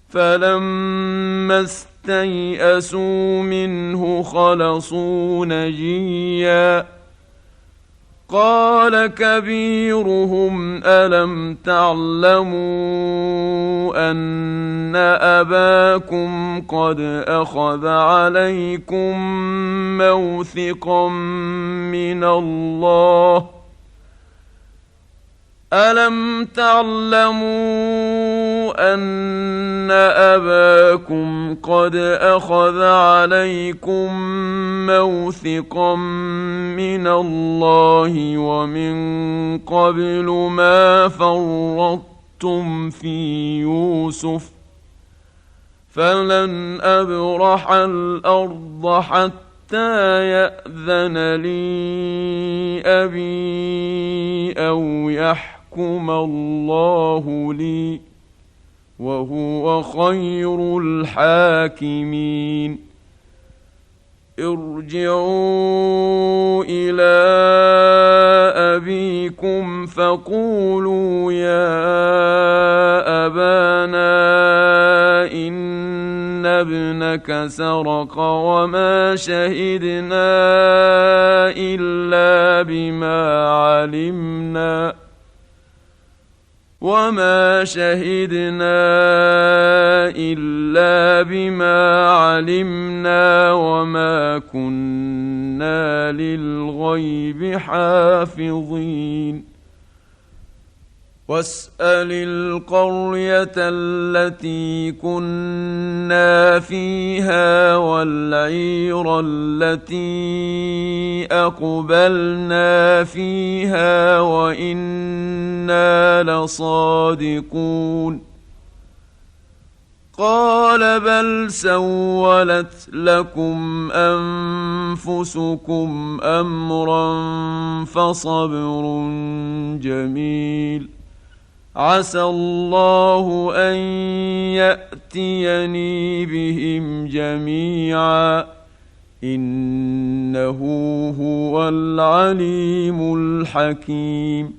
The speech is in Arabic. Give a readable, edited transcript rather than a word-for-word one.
فلما استيئسوا منه خلصوا نجيا قال كبيرهم ألم تعلموا أن أباكم قد أخذ عليكم موثقا من الله ألم تعلموا أن أباكم قد أخذ عليكم موثقا من الله ومن قبل ما فرطتم في يوسف فلن أبرح الأرض حتى يأذن لي أبي أو يحكم الله لي وهو خير الحاكمين ارجعوا إلى أبيكم فقولوا يا أبانا إن ابنك سرق وما شهدنا إلا بما علمنا وما كنا للغيب حافظين واسأل القرية التي كنا فيها والعير التي أقبلنا فيها وإنا لصادقون قال بل سولت لكم أنفسكم أمرا فصبر جميل عسى الله أن يأتيني بهم جميعا إنه هو العليم الحكيم